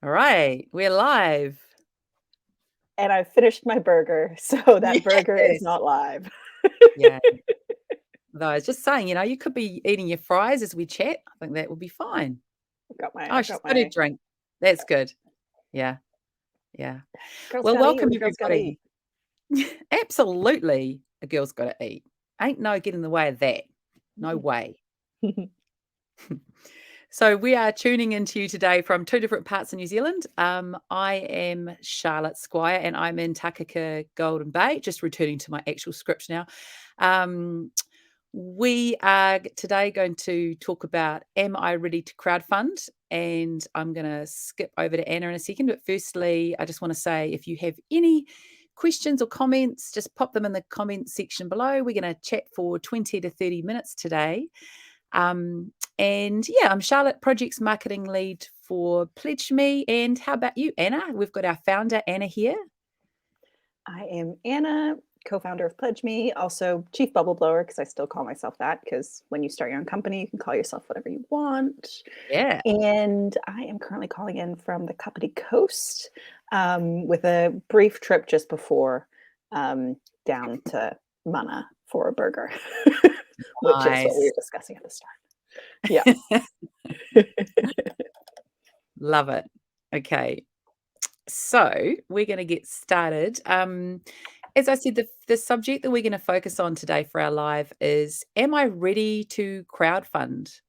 All right, we're live. And I finished my burger, so that burger is Yes. not live. Yeah. Though I was just saying, you could be eating your fries as we chat. I think that would be fine. Oh, I've she's got got her my drink. That's good. Yeah. Yeah. girls Well, gotta eat welcome what a girl's gotta everybody. eat. Absolutely. A girl's got to eat. Ain't no getting in the way of that. No way. So we are tuning into you today from two different parts of New Zealand. I am Charlotte Squire and I'm in Takaka, Golden Bay, just returning to my actual script now. Um, we are today going to talk about Am I Ready to Crowdfund? And I'm going to skip over to Anna in a second. But firstly, I just want to say if you have any questions or comments, just pop them in the comment section below. We're going to chat for 20 to 30 minutes today. And yeah, I'm Charlotte, Projects Marketing Lead for PledgeMe. And how about you, Anna? We've got our founder, Anna, here. I am Anna, co-founder of PledgeMe, also chief bubble blower, because I still call myself that, because when you start your own company, you can call yourself whatever you want. Yeah. And I am currently calling in from the Kapiti Coast with a brief trip just before down to Mana for a burger, which is what we Nice. were discussing at the start. Yeah. Love it. Okay. So we're going to get started. As I said, the subject that we're going to focus on today for our live is Am I ready to crowdfund?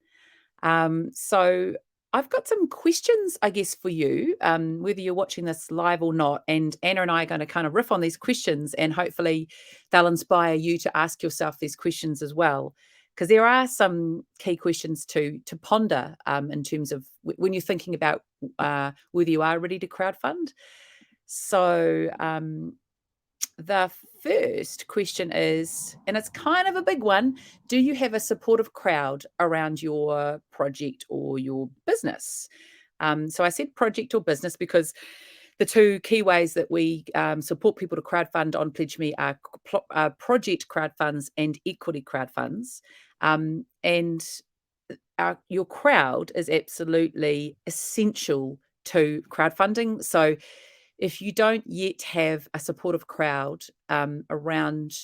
So I've got some questions, I guess, for you, whether you're watching this live or not. And Anna and I are going to kind of riff on these questions, and hopefully they'll inspire you to ask yourself these questions as well. Because there are some key questions to ponder in terms of when you're thinking about whether you are ready to crowdfund. So the first question is, and it's kind of a big one, do you have a supportive crowd around your project or your business? So I said project or business because the two key ways that we support people to crowdfund on PledgeMe are project crowdfunds and equity crowdfunds. And your crowd is absolutely essential to crowdfunding. So if you don't yet have a supportive crowd around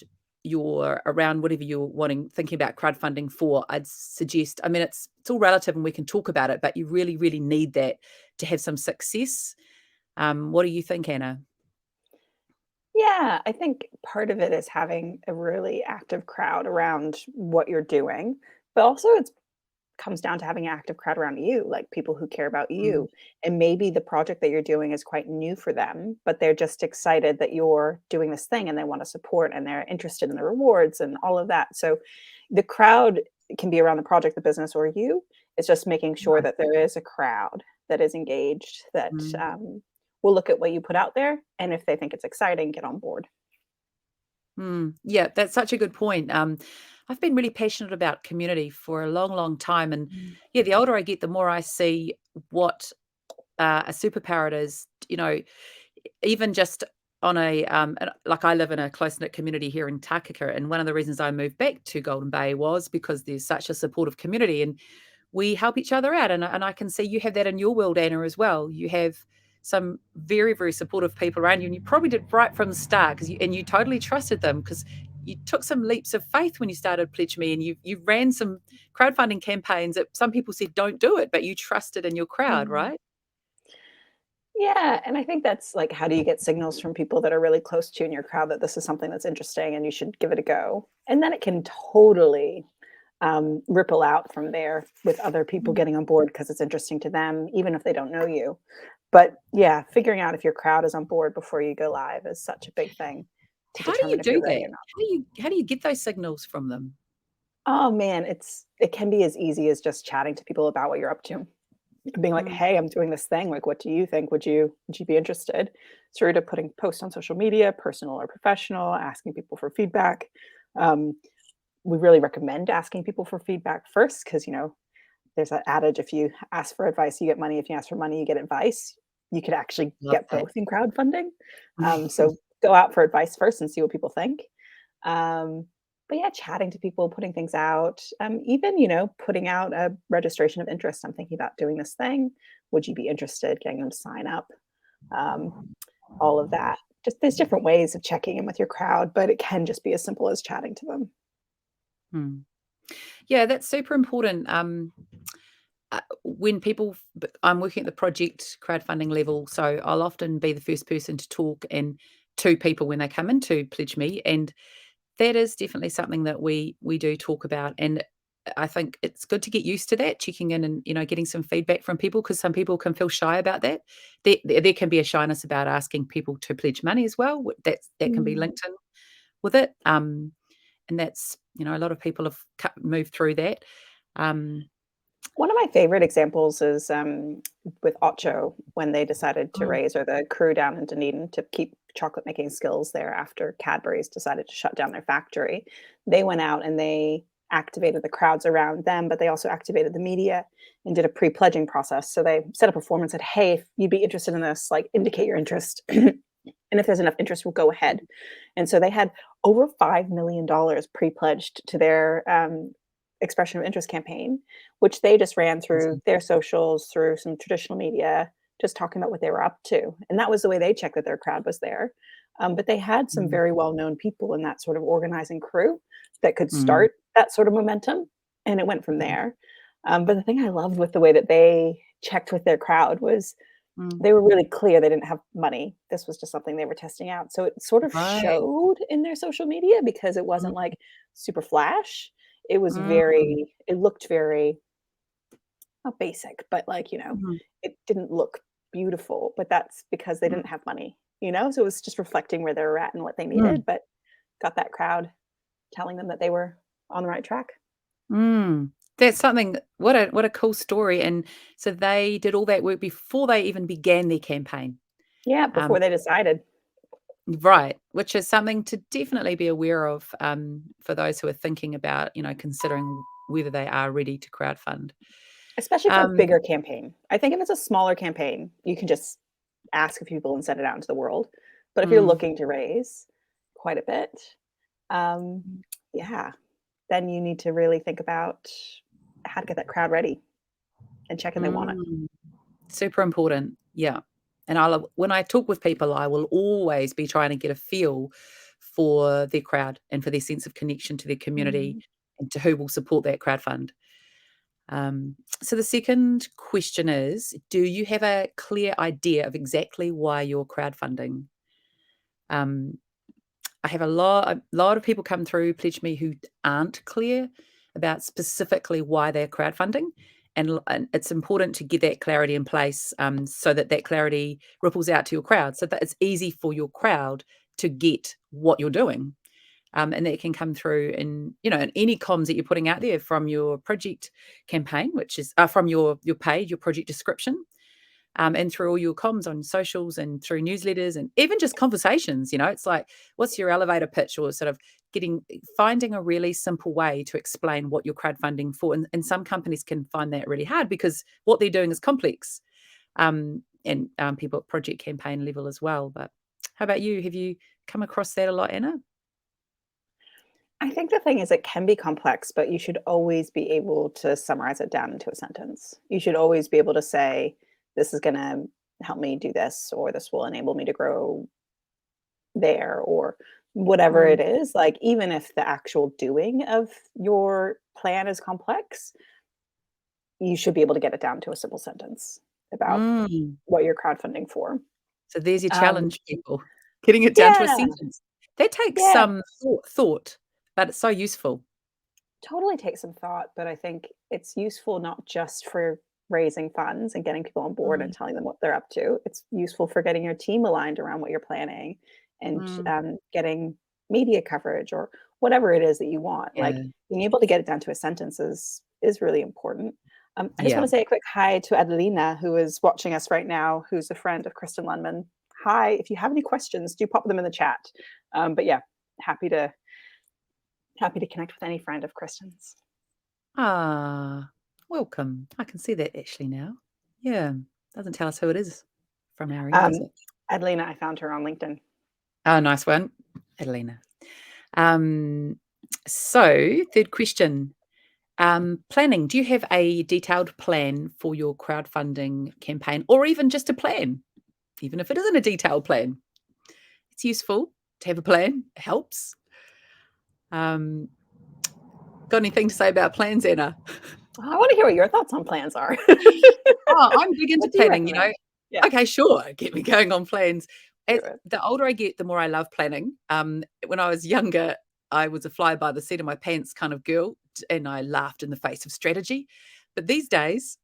whatever you're thinking about crowdfunding for, I'd suggest, I mean, it's all relative and we can talk about it, but you really, really need that to have some success. What do you think, Anna? Yeah, I think part of it is having a really active crowd around what you're doing, but also it comes down to having an active crowd around you, like people who care about Mm, you. And maybe the project that you're doing is quite new for them, but they're just excited that you're doing this thing and they want to support and they're interested in the rewards and all of that. So the crowd can be around the project, the business, or you. It's just making sure nice. that there is a crowd that is engaged, that Mm. will look at what you put out there. And if they think it's exciting, get on board. Yeah, that's such a good point. I've been really passionate about community for a long, long time. And Mm. yeah, the older I get, the more I see what a superpower it is, even just on like I live in a close knit community here in Takaka. And one of the reasons I moved back to Golden Bay was because there's such a supportive community and we help each other out. And I can see you have that in your world, Anna, as well. You have some very, very supportive people around you. And you probably did right from the start and you totally trusted them because you took some leaps of faith when you started Pledge Me and you ran some crowdfunding campaigns that some people said don't do it, but you trusted in your crowd, Mm. right? Yeah, and I think that's like, how do you get signals from people that are really close to you in your crowd that this is something that's interesting and you should give it a go? And then it can totally ripple out from there with other people Mm. getting on board because it's interesting to them, even if they don't know you. But yeah, figuring out if your crowd is on board before you go live is such a big thing to How do you determine if do you're ready that? or not. How do you get those signals from them? Oh man, it can be as easy as just chatting to people about what you're up to. Being like, Mm, "Hey, I'm doing this thing. Like, what do you think? Would you be interested?" Sort of putting posts on social media, personal or professional, asking people for feedback. Um, we really recommend asking people for feedback first because there's that adage: if you ask for advice, you get money. If you ask for money, you get advice. You could actually love get that. both in crowdfunding. So go out for advice first and see what people think. Um, But yeah, chatting to people, putting things out, even, putting out a registration of interest. I'm thinking about doing this thing. Would you be interested? Getting them to sign up. Um, all of that. Just there's different ways of checking in with your crowd, but it can just be as simple as chatting to them. Hmm. Yeah, that's super important. When people, I'm working at the project crowdfunding level, so I'll often be the first person to talk and to people when they come into PledgeMe, and that is definitely something that we do talk about. And I think it's good to get used to that, checking in and getting some feedback from people, because some people can feel shy about that. There can be a shyness about asking people to pledge money as well. That can be Mm. linked in with it. And that's a lot of people have moved through that. Um, One of my favorite examples is with Ocho when they decided to mm, raise, or the crew down in Dunedin to keep chocolate making skills there after Cadbury's decided to shut down their factory. They went out and they activated the crowds around them, but they also activated the media and did a pre-pledging process. So they set up a form and said, "Hey, if you'd be interested in this, like indicate your interest." And if there's enough interest, we'll go ahead. And so they had over $5 million pre-pledged to their expression of interest campaign, which they just ran through amazing. their socials, through some traditional media, just talking about what they were up to. And that was the way they checked that their crowd was there. But they had some Mm, very well-known people in that sort of organizing crew that could mm, start that sort of momentum, and it went from there. But the thing I loved with the way that they checked with their crowd was mm. they were really clear they didn't have money. This was just something they were testing out. So it sort of Right. showed in their social media because it wasn't Mm, like super flash. It was mm, it looked very, not basic, but like, mhm, it didn't look beautiful, but that's because they mm, didn't have money. So it was just reflecting where they were at and what they mm, needed, but got that crowd telling them that they were on the right track. mm. That's something, what a cool story. And so they did all that work before they even began their campaign. Yeah, Um, before they decided. right, which is something to definitely be aware of, for those who are thinking about, considering whether they are ready to crowdfund. Especially for a Um, bigger campaign. I think if it's a smaller campaign, you can just ask of people and send it out into the world. But if you're mm, looking to raise quite a bit, um, yeah, then you need to really think about how to get that crowd ready and check in they want it. mm. Super important. Yeah. And when I talk with people, I will always be trying to get a feel for their crowd and for their sense of connection to their community Mhm. and to who will support that crowdfund. So the second question is, do you have a clear idea of exactly why you're crowdfunding? Um, I have a lot of people come through Pledge Me who aren't clear about specifically why they're crowdfunding, and it's important to get that clarity in place, so that that clarity ripples out to your crowd, so that it's easy for your crowd to get what you're doing, and that can come through in any comms that you're putting out there from your project campaign, which is from your page, your project description, and through all your comms on socials and through newsletters and even just conversations. It's like, what's your elevator pitch, or sort of finding a really simple way to explain what you're crowdfunding for. And some companies can find that really hard because what they're doing is complex, and people at project campaign level as well. But how about you? Have you come across that a lot, Anna? I think the thing is it can be complex, but you should always be able to summarize it down into a sentence. You should always be able to say, this is going to help me do this, or this will enable me to grow there, or whatever Mm, it is. Like, even if the actual doing of your plan is complex, you should be able to get it down to a simple sentence about mm. what you're crowdfunding for. So there's your Um, challenge, people. Getting it down to a yeah, sentence. That takes yeah, some thought, but it's so useful. totally take some thought, but I think it's useful not just for raising funds and getting people on board and Mm, telling them what they're up to. It's useful for getting your team aligned around what you're planning, and mm, getting media coverage or whatever it is that you want. Like, yeah, being able to get it down to a sentence is really important. I just want yeah. to say a quick hi to Adelina, who is watching us right now, who's a friend of Kristen Lundman. Hi, if you have any questions, do pop them in the chat. But yeah, happy to happy to connect with any friend of Kristen's. Ah, welcome. I can see that actually now. Yeah, doesn't tell us who it is from our end, does Um, it? Adelina, I found her on LinkedIn. Oh, nice one, Adelina. Um, So, third question. Planning. Do you have a detailed plan for your crowdfunding campaign or even just a plan? Even if it isn't a detailed plan, it's useful to have a plan. It helps. Um, got anything to say about plans, Anna? I want to hear what your thoughts on plans are. Oh, I'm big into What do you planning, you know. recommend? Yeah, Okay, sure. Get me going on plans. do As it. the older I get, the more I love planning. When I was younger, I was a fly by the seat of my pants kind of girl, and I laughed in the face of strategy. But these days,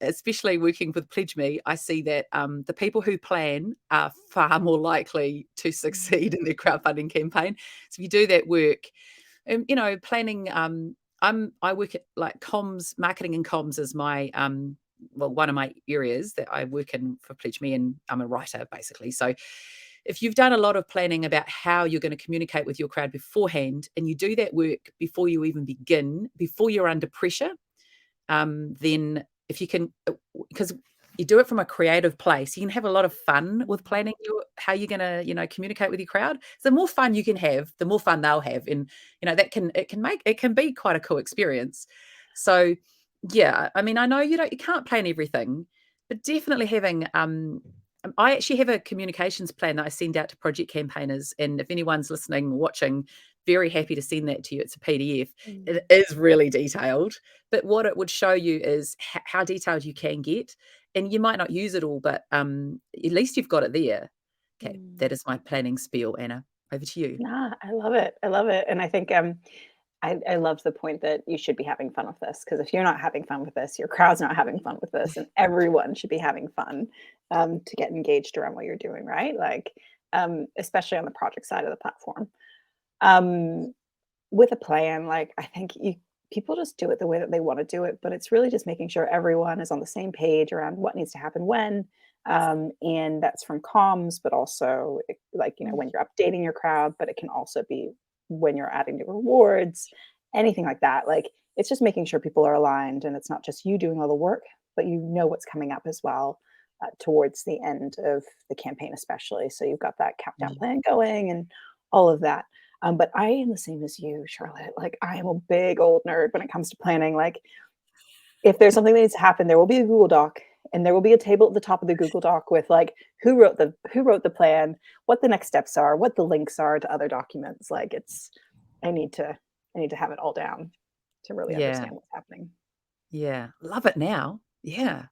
especially working with PledgeMe, I see that the people who plan are far more likely to succeed in their crowdfunding campaign. So if you do that work, planning. I work at like comms, marketing and comms is my one of my areas that I work in for Pledge Me, and I'm a writer basically. So if you've done a lot of planning about how you're going to communicate with your crowd beforehand, and you do that work before you even begin, before you're under pressure, then if you can, because you do it from a creative place, you can have a lot of fun with planning how you're going to, communicate with your crowd. So the more fun you can have, the more fun they'll have, and it can be quite a cool experience. So yeah, I mean, I know you can't plan everything, but definitely having I actually have a communications plan that I send out to project campaigners, and if anyone's listening, watching, very happy to send that to you. It's a PDF. Mm. It is really detailed, but what it would show you is how detailed you can get, and you might not use it all, but at least you've got it there. Okay, Mm. that is my planning spiel, Anna. Over to you. Nah, I love it. I love it. And I think I love the point that you should be having fun with this, because if you're not having fun with this, your crowd's not having fun with this, and everyone should be having fun to get engaged around what you're doing, right? Like, especially on the project side of the platform. Um, with a plan, like I think people just do it the way that they want to do it, but it's really just making sure everyone is on the same page around what needs to happen when. And that's from comms, but also like, when you're updating your crowd, but it can also be when you're adding new rewards, anything like that. Like it's just making sure people are aligned, and it's not just you doing all the work, but you know what's coming up as well towards the end of the campaign, especially. So you've got that countdown Mm. plan going and all of that. But I am the same as you, Charlotte. Like I am a big old nerd when it comes to planning. Like if there's something that needs to happen, there will be a Google Doc, and there will be a table at the top of the Google Doc with like who wrote the plan, what the next steps are, what the links are to other documents. Like I need to I need to have it all down to really Yeah, understand what's happening. yeah, love it now. Yeah.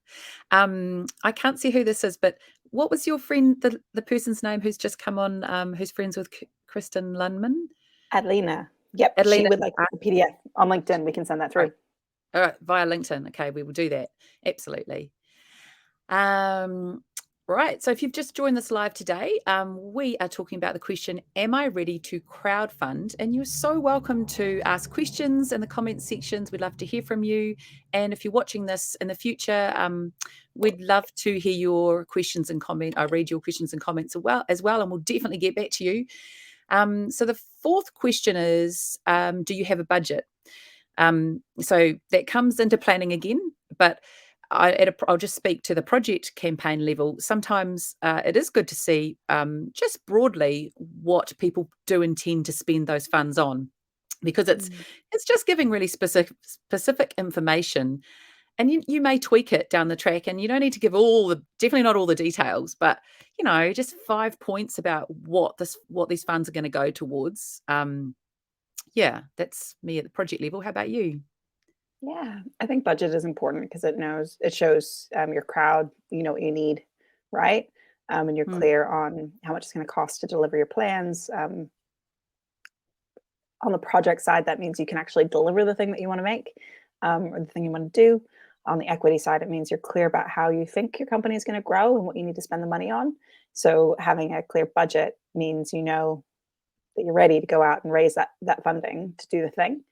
I can't see who this is, but what was your friend, the person's name who's just come on, who's friends with Kristen Lundman? Adelina. Yep, she Adelina. would like the PDF on LinkedIn. We can send that Great. through. All right, via LinkedIn. Okay, we will do that. Absolutely. Um, right. So if you've just joined us live today, we are talking about the question, am I ready to crowdfund? And you're so welcome to ask questions in the comment sections. We'd love to hear from you. And if you're watching this in the future, we'd love to hear your questions and comment. I read your questions and comments as well, and we'll definitely get back to you. So the fourth question is, do you have a budget? So that comes into planning again, but I'll just speak to the project campaign level. Sometimes it is good to see just broadly what people do intend to spend those funds on, because Mm. it's just giving really specific information, and you may tweak it down the track, and you don't need to give definitely not all the details, but just 5 points about what these funds are going to go towards. Yeah, that's me at the project level. How about you? Yeah, I think budget is important because it shows your crowd, you know what you need, right? And you're Mm, clear on how much it's going to cost to deliver your plans. On the project side, that means you can actually deliver the thing that you want to make, or the thing you want to do. On the equity side, it means you're clear about how you think your company is going to grow and what you need to spend the money on. So having a clear budget means you know that you're ready to go out and raise that funding to do the thing.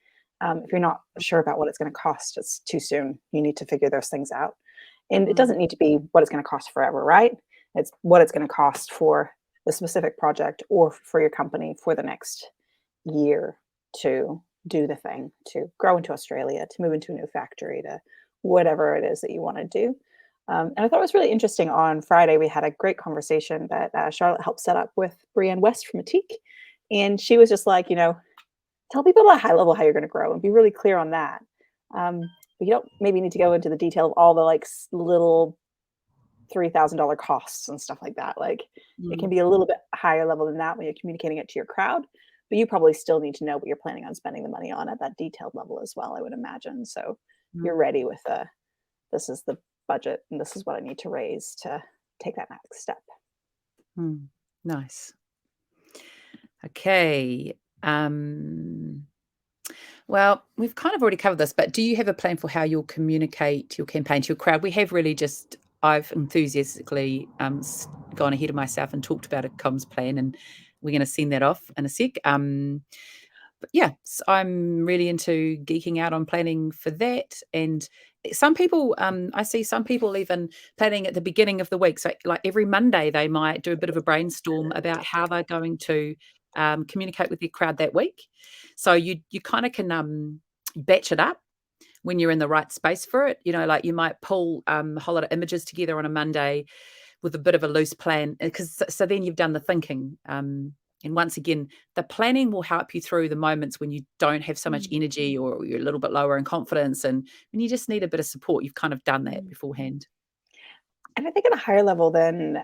If you're not sure about what it's going to cost, it's too soon. You need to figure those things out. And it mm, doesn't need to be what it's going to cost forever, right? It's what it's going to cost for the specific project or for your company for the next year to do the thing, to grow into Australia, to move into a new factory, to whatever it is that you want to do. And I thought it was really interesting. On Friday, we had a great conversation that Charlotte helped set up with Brienne West from Atique. And she was just like, Tell people at a high level how you're going to grow and be really clear on that. But you don't maybe need to go into the detail of all the like little $3,000 costs and stuff like that. Like it can Mm, be a little bit higher level than that when you're communicating it to your crowd, but you probably still need to know what you're planning on spending the money on at that detailed level as well, I would imagine. So you're mm, ready with a this is the budget and this is what I need to raise to take that next step. mm. Nice. Okay. Um, well, we've kind of already covered this, but do you have a plan for how you'll communicate your campaign to your crowd? We have really just, I've enthusiastically gone ahead of myself and talked about a comms plan, and we're going to send that off in a sec. But yeah, I'm really into geeking out on planning for that. And some people, I see some people even planning at the beginning of the week. So, like every Monday, they might do a bit of a brainstorm about how they're going to communicate with their crowd that week. So you kind of can batch it up when you're in the right space for it. You know, like you might pull a whole lot of images together on a Monday with a bit of a loose plan, because so then you've done the thinking. And once again, the planning will help you through the moments when you don't have so much Mm, energy, or you're a little bit lower in confidence, and when you just need a bit of support. You've kind of done that mm. beforehand. And I think at a higher level than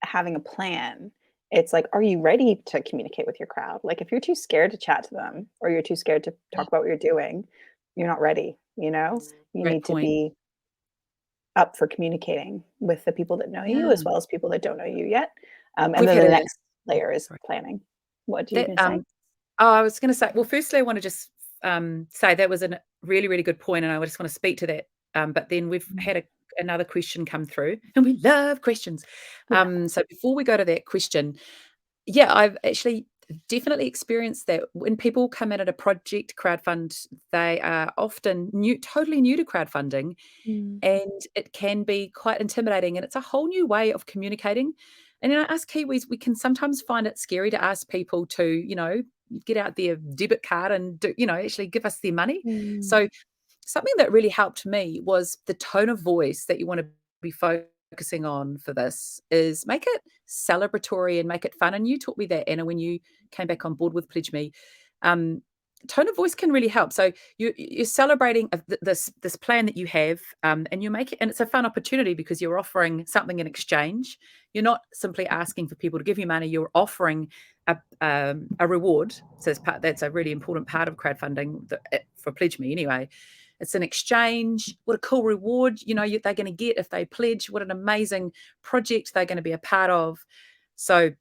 having a plan, it's like, are you ready to communicate with your crowd? Like, if you're too scared to chat to them or you're too scared to Yeah, talk about what you're doing, you're not ready. You great need to point. be up for communicating with the people that know you as Yeah, well as people that don't know you yet. And we've then had the a next layer is sorry, planning. What do you that can say? oh, I was going to say, well, firstly, I want to just say that was a really, really good point, and I just want to speak to that. But then we've Mm. had another question come through, and we love questions. Yeah. So before we go to that question, yeah, I've actually definitely experienced that when people come in at a project crowdfund, they are often totally new to crowdfunding, Mm. and it can be quite intimidating, and it's a whole new way of communicating. And us Kiwis, we can sometimes find it scary to ask people to, get out their debit card and do, actually give us their money. Mm. So something that really helped me was the tone of voice that you want to be focusing on for this is make it celebratory and make it fun. And you taught me that, Anna, when you came back on board with PledgeMe. Um, Tone of voice can really help. So you're celebrating this plan that you have, and you make it, and it's a fun opportunity because you're offering something in exchange. You're not simply asking for people to give you money. You're offering a reward. So that's a really important part of crowdfunding for PledgeMe anyway. It's an exchange. What a cool reward, they're going to get if they pledge. What an amazing project they're going to be a part of. So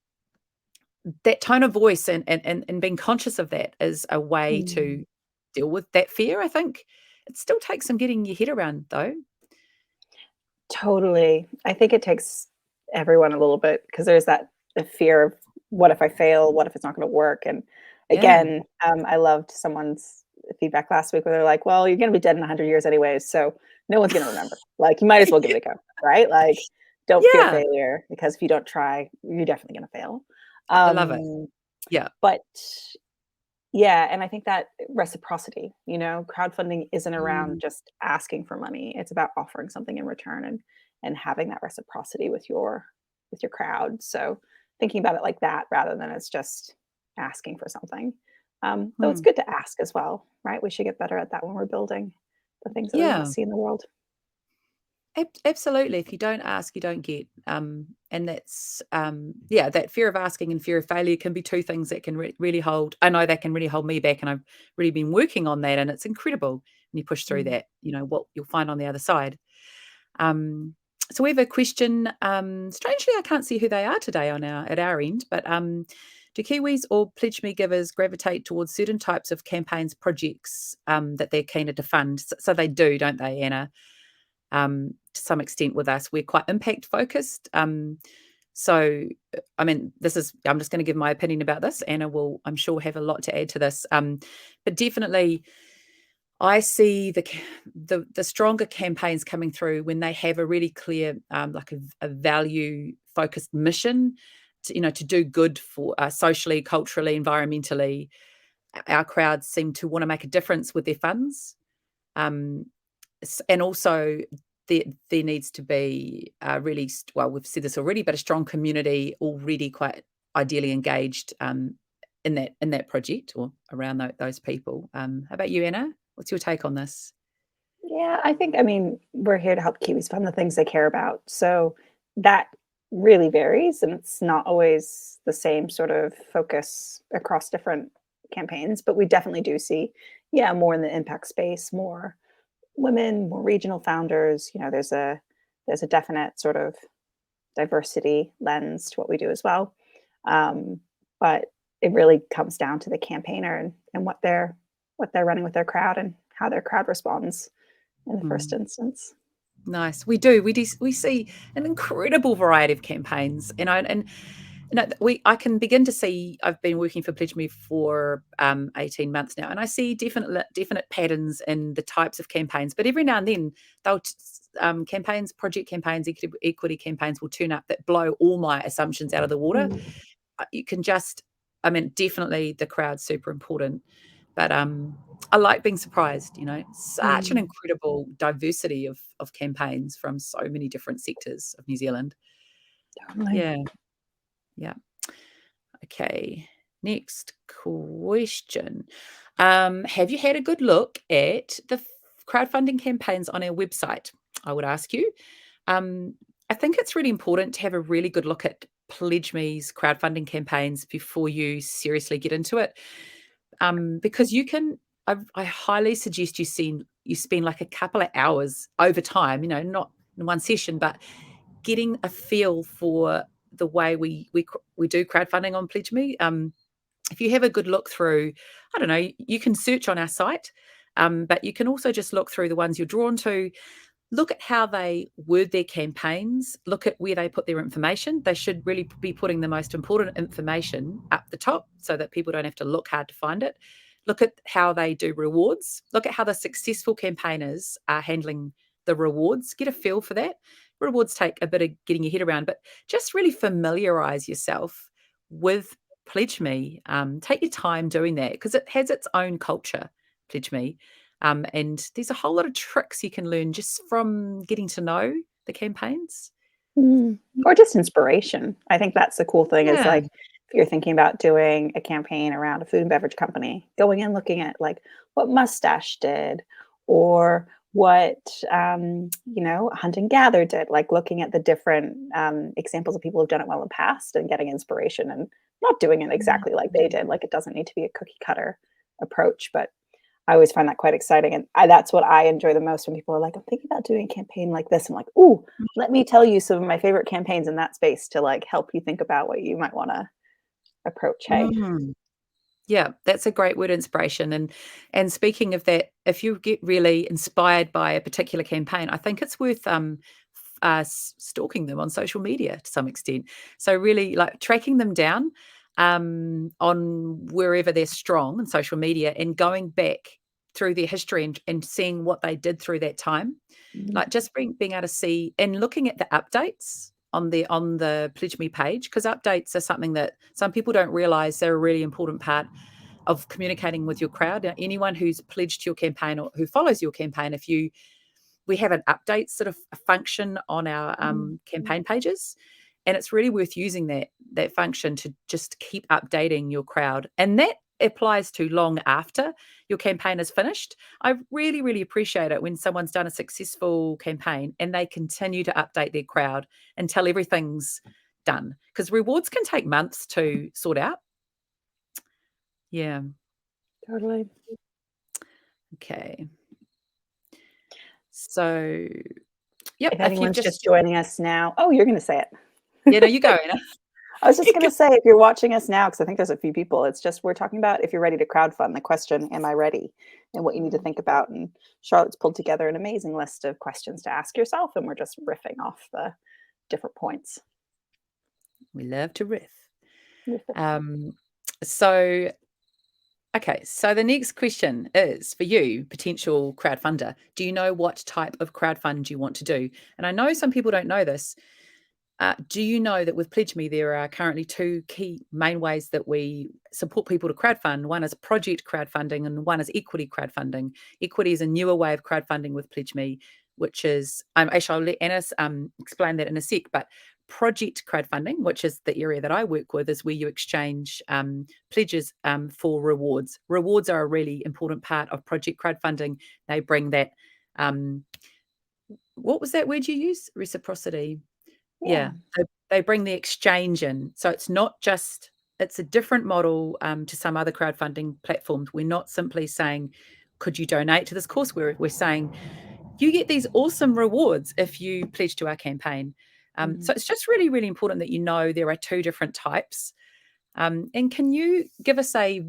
that tone of voice and being conscious of that is a way Mm. to deal with that fear, I think. It still takes some getting your head around, though. Totally. I think it takes everyone a little bit because there's that the fear of what if I fail? What if it's not going to work? And Yeah. again, I loved someone's feedback last week where they're like, "Well, you're going to be dead in 100 years anyways, so no one's going to remember. Like, you might as well give Yeah. it a go, right? Like, don't fear Yeah. failure because if you don't try, you're definitely going to fail." I love it. Um, Yeah. but yeah, and I think that reciprocity, crowdfunding isn't around Mm, just asking for money. It's about offering something in return and having that reciprocity with your crowd. So thinking about it like that rather than it's just asking for something. Though it's mm. good to ask as well, right? We should get better at that when we're building the things that we want to Yeah. see in the world. Absolutely. If you don't ask, you don't get. And that's, yeah, that fear of asking and fear of failure can be two things that can really hold. I know that can really hold me back, and I've really been working on that. And it's incredible when you push through Mm. that, what you'll find on the other side. Um, so we have a question. Strangely, I can't see who they are today at our end, but do Kiwis or Pledge Me givers gravitate towards certain types of campaigns, projects that they're keener to fund? So they do, don't they, Anna? To some extent with us. We're quite impact focused. So, I mean, I'm just going to give my opinion about this. Anna will, I'm sure, have a lot to add to this. But definitely, I see the stronger campaigns coming through when they have a really clear, like a value focused mission, to do good for socially, culturally, environmentally. Our crowds seem to want to make a difference with their funds. Um, and also there needs to be really well, we've said this already, but a strong community already quite ideally engaged in that project or around those people. How about you, Anna? What's your take on this? Yeah, I mean, we're here to help Kiwis fund the things they care about. So that really varies, and it's not always the same sort of focus across different campaigns, but we definitely do see, yeah, more in the impact space, more women, more regional founders. There's a definite sort of diversity lens to what we do as well. Um, but it really comes down to the campaigner and what they're running with their crowd and how their crowd responds in the first Mm. instance. Nice. We see an incredible variety of campaigns, I can begin to see. I've been working for PledgeMe for 18 months now, and I see definite patterns in the types of campaigns. But every now and then, they'll campaigns, project campaigns, equity campaigns will turn up that blow all my assumptions out of the water. Mm. You can just, I mean, definitely the crowd's super important, but I like being surprised. Such an Mm. incredible diversity of campaigns from so many different sectors of New Zealand. Totally. Yeah, yeah. Okay, next question. Have you had a good look at the crowdfunding campaigns on our website? I would ask you. Um, I think it's really important to have a really good look at PledgeMe's crowdfunding campaigns before you seriously get into it, because I highly suggest you spend like a couple of hours over time, not in one session, but getting a feel for the way we do crowdfunding on PledgeMe. If you have a good look through, I don't know, you can search on our site, but you can also just look through the ones you're drawn to. Look at how they word their campaigns. Look at where they put their information. They should really be putting the most important information up the top so that people don't have to look hard to find it. Look at how they do rewards. Look at how the successful campaigners are handling the rewards. Get a feel for that. Rewards take a bit of getting your head around, but just really familiarize yourself with PledgeMe. Take your time doing that because it has its own culture, PledgeMe. And there's a whole lot of tricks you can learn just from getting to know the campaigns. Mm. Or just inspiration. I think that's the cool thing is Yeah. like if you're thinking about doing a campaign around a food and beverage company, going and looking at like what Mustache did or what Hunt and Gather did, like looking at the different examples of people who've done it well in the past and getting inspiration and not doing it exactly like they did. Like it doesn't need to be a cookie cutter approach, but I always find that quite exciting, and that's what I enjoy the most when people are like, "I'm thinking about doing a campaign like this." I'm like, "Ooh, let me tell you some of my favorite campaigns in that space to, like, help you think about what you might wanna approach." Hey. Mm. Yeah, that's a great word, inspiration. And speaking of that, if you get really inspired by a particular campaign, I think it's worth stalking them on social media to some extent. So really, like tracking them down on wherever they're strong in social media and going back through their history and seeing what they did through that time. Mhm. Like just being able to see and looking at the updates on the Pledge Me page, because updates are something that some people don't realize they're a really important part of communicating with your crowd. Now, anyone who's pledged to your campaign or who follows your campaign, we have an update sort of function on our Mhm. campaign pages, and it's really worth using that function to just keep updating your crowd, and that applies to long after your campaign is finished. I really, really appreciate it when someone's done a successful campaign and they continue to update their crowd until everything's done, because rewards can take months to sort out. Yeah. Totally. Okay. So, yep, If if you've anyone's just just joining us now, oh, you're gonna say yeah, no, it. you go, Anna. I was just You gonna go. say, if you're watching us now, because I think there's a few people, it's just we're talking about if you're ready to crowdfund, the question, "Am I ready?" and what you need to think about, and Charlotte's pulled together an amazing list of questions to ask yourself, and we're just riffing off the different points. We love to riff. Riff. Um, so, okay, so the next question is for you, potential crowdfunder. Do you know what type of crowdfund you want to do? And I know some people don't know this. Do you know that with Pledge Me, there are currently two key main ways that we support people to crowdfund? One is project crowdfunding and one is equity crowdfunding. Equity is a newer way of crowdfunding with Pledge Me, which is, actually, I'll let Anna explain that in a sec, but project crowdfunding, which is the area that I work with, is where you exchange pledges for rewards. Rewards are a really important part of project crowdfunding. They bring that, what was that word you used? Reciprocity. Yeah. Yeah, they bring the exchange in. So it's not just, it's a different model to some other crowdfunding platforms. We're not simply saying, could you donate to this course? We're saying, you get these awesome rewards if you pledge to our campaign. So it's just really, really important that you know there are two different types. And can you give us a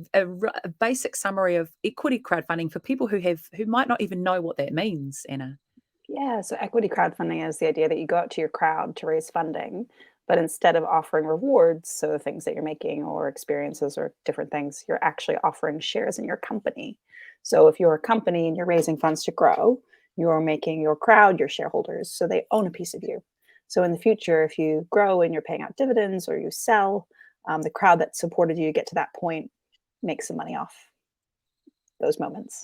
basic summary of equity crowdfunding for people who might not even know what that means, Anna? Yeah, so equity crowdfunding is the idea that you go out to your crowd to raise funding, but instead of offering rewards, so the things that you're making or experiences or different things, you're actually offering shares in your company. So if you're a company and you're raising funds to grow, you're making your crowd your shareholders, so they own a piece of you. So in the future, if you grow and you're paying out dividends or you sell, the crowd that supported you to get to that point makes some money off those moments.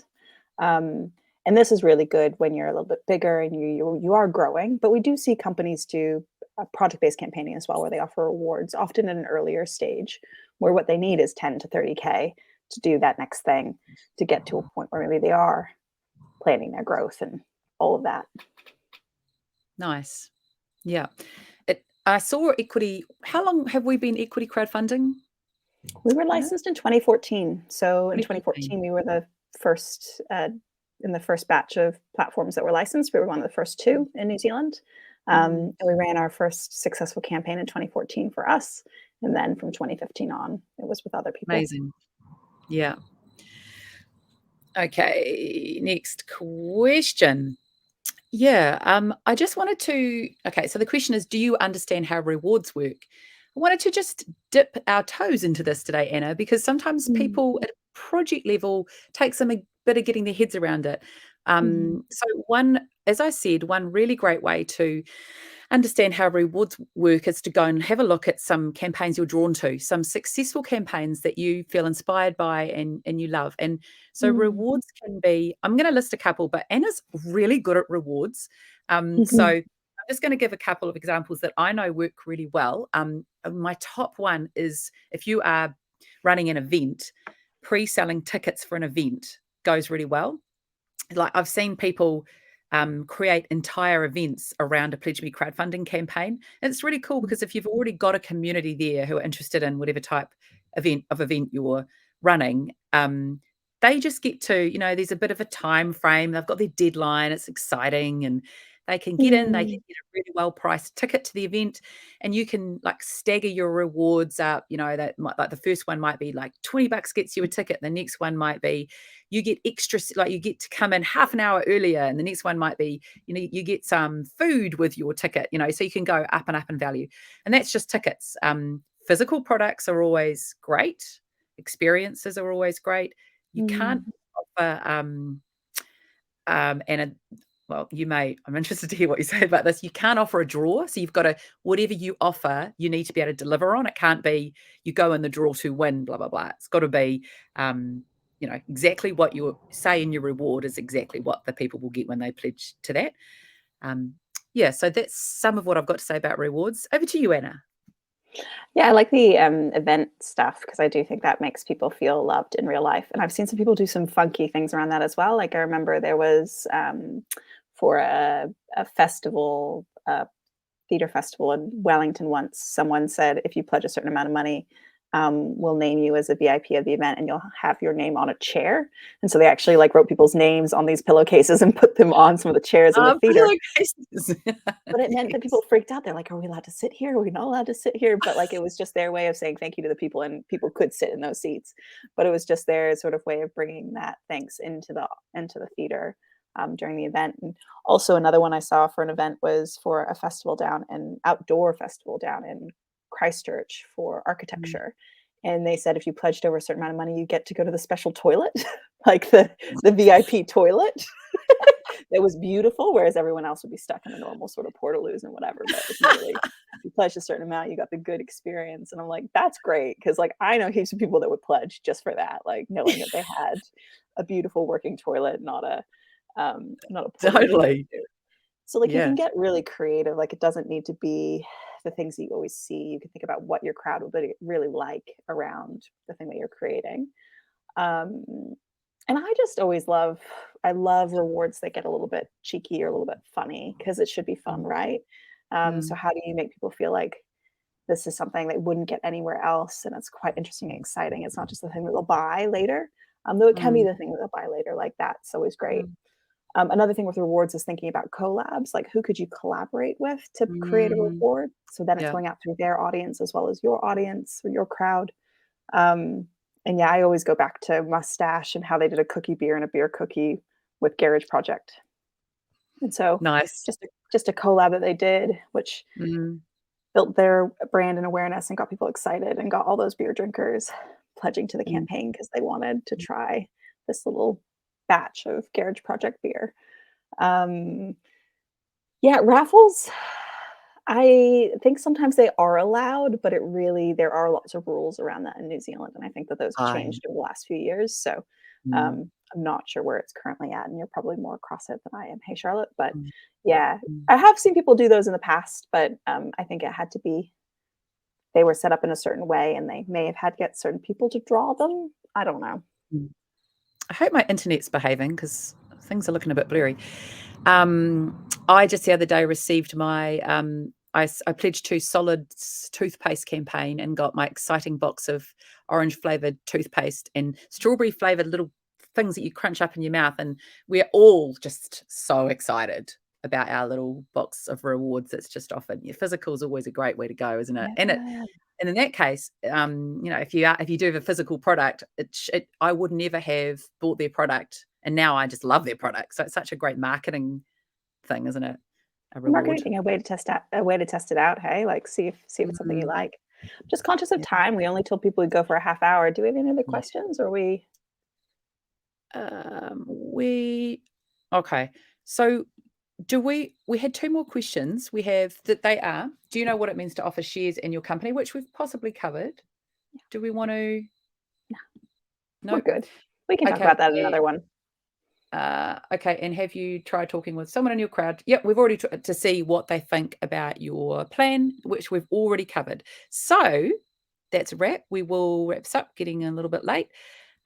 Um, and this is really good when you're a little bit bigger and you are growing. But we do see companies do project-based campaigning as well, where they offer rewards, often at an earlier stage, where what they need is 10 to 30K to do that next thing, to get to a point where maybe they are planning their growth and all of that. Nice. Yeah. I saw equity. How long have we been equity crowdfunding? We were Do you know? licensed in 2014. So in 2014. 2014, we were the first in the first batch of platforms that were licensed. We were one of the first two in New Zealand. Mm, And we ran our first successful campaign in 2014 for us. And then from 2015 on, it was with other people. amazing. Yeah. Okay. Next question. Yeah. I just wanted to. Okay. So the question is, do you understand how rewards work? I wanted to just dip our toes into this today, Anna, because sometimes Mm. people at a project level takes them a bit of getting their heads around it. Mhm. So one, as I said, one really great way to understand how rewards work is to go and have a look at some campaigns you're drawn to, some successful campaigns that you feel inspired by and you love. And so Mm. rewards can be, I'm going to list a couple, but Anna's really good at rewards. So Mhm. I'm just going to give a couple of examples that I know work really well. My top one is if you are running an event, pre-selling tickets for an event goes really well. Like I've seen people create entire events around a PledgeMe crowdfunding campaign. And it's really cool because if you've already got a community there who are interested in whatever type event you're running, they just get to, there's a bit of a time frame. They've got their deadline. It's exciting and they can get in, they can Mm. get a really well priced ticket to the event and you can like stagger your rewards up, that might, like the first one might be like $20 gets you a ticket. The next one might be you get extra, like you get to come in half an hour earlier and the next one might be you get some food with your ticket, so you can go up and up in value. And that's just tickets. Physical products are always great, experiences are always great. You can't Mm. offer and well, I'm interested to hear what you say about this. You can't offer a draw. So you've got to, whatever you offer, you need to be able to deliver on. It can't be you go in the draw to win, blah, blah, blah. It's got to be, exactly what you say in your reward is exactly what the people will get when they pledge to that. Um, yeah, so that's some of what I've got to say about rewards. Over to you, Anna. Yeah, I like the event stuff because I do think that makes people feel loved in real life. And I've seen some people do some funky things around that as well. Like I remember there was for a festival, theater festival in Wellington once, someone said, if you pledge a certain amount of money, we'll name you as a VIP of the event and you'll have your name on a chair. And so they actually like wrote people's names on these pillowcases and put them on some of the chairs in the theater. Pillowcases. But it meant that Yes. people freaked out. They're like, "Are we allowed to sit here? Are we not allowed to sit here?" But, like, it was just their way of saying thank you to the people, and people could sit in those seats. But it was just their sort of way of bringing that thanks into the theater, during the event. And also another one I saw for an event was for a festival down an outdoor festival down in Christchurch for Mm. architecture. And they said if you pledged over a certain amount of money, you get to go to the special toilet, like the VIP toilet. It was beautiful, whereas everyone else would be stuck in the normal sort of portaloos and whatever. But if you really if you pledged a certain amount, you got the good experience. And I'm like, that's great because like I know heaps of people that would pledge just for that, like knowing that they had a beautiful working toilet, not a portaloo to go Totally. to. So like you Yeah. can get really creative. Like it doesn't need to be the things that you always see. You can think about what your crowd would really like around the thing that you're creating. Um, and I love rewards that get a little bit cheeky or a little bit funny because it should be fun, Mm, right? So mm, how do you make people feel like this is something they wouldn't get anywhere else, and it's quite interesting and exciting. It's not just the thing that they'll buy later, though it can be mm, the thing that they'll buy later, like, that's always great. mm, Another thing with rewards is thinking about collabs, like, who could you collaborate with to create a mm, reward? So then it's yeah. going out through their audience as well as your audience or your crowd. Um, and yeah, I always go back to Mustache and how they did a cookie beer and a beer cookie with Garage Project. And so Nice. just a collab that they did, which Mm, built their brand and awareness and got people excited and got all those beer drinkers pledging to the mm, campaign because they wanted to mm. try this little batch of Garage Project beer. Um, yeah, raffles, I think sometimes they are allowed, but there are lots of rules around that in New Zealand, and I think that those have Aye. changed over the last few years, so, Mm, I'm not sure where it's currently at, and you're probably more across it than I am. Hey, Charlotte, but mm, yeah, mm, I have seen people do those in the past, but, I think it had to be they were set up in a certain way, and they may have had to get certain people to draw them. I don't know. mm. I hope my internet's behaving because things are looking a bit blurry. I just the other day received my I pledged to Solid's toothpaste campaign and got my exciting box of orange flavored toothpaste and strawberry flavored little things that you crunch up in your mouth. And we're all just so excited about our little box of rewards that's just offered. Your physical is always a great way to go, isn't it? Yeah. And in that case, if you do have a physical product, I would never have bought their product, and now I just love their product. So it's such a great marketing thing, isn't it? A Marketing reward. thing, a way to test it out, hey? Like, see if it's something you Mm, like. Just conscious of yeah, time, we only told people we'd go for a half hour. Do we have any other yeah. questions? Or we We okay. So we had two more questions. We have that they are, do you know what it means to offer shares in your company, which we've possibly covered? Do we want to? we're No. good. We can talk Okay. about that in another one. Okay, and have you tried talking with someone in your crowd? Yep, we've already to see what they think about your plan, which we've already covered. So that's a wrap. We will wrap this up, getting a little bit late.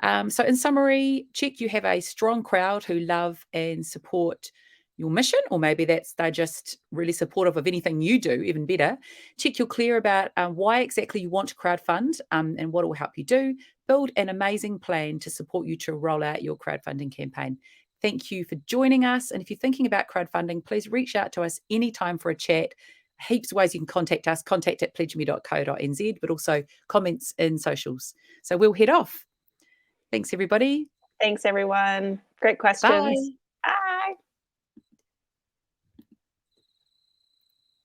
So in summary, check you have a strong crowd who love and support your mission, or maybe they're just really supportive of anything you do, even better. Check you're clear about why exactly you want to crowdfund and what it will help you do. Build an amazing plan to support you to roll out your crowdfunding campaign. Thank you for joining us. And if you're thinking about crowdfunding, please reach out to us anytime for a chat. Heaps of ways you can contact us, contact@pledgeme.co.nz, but also comments in socials. So we'll head off. Thanks, everybody. Thanks, everyone. Great questions. Bye.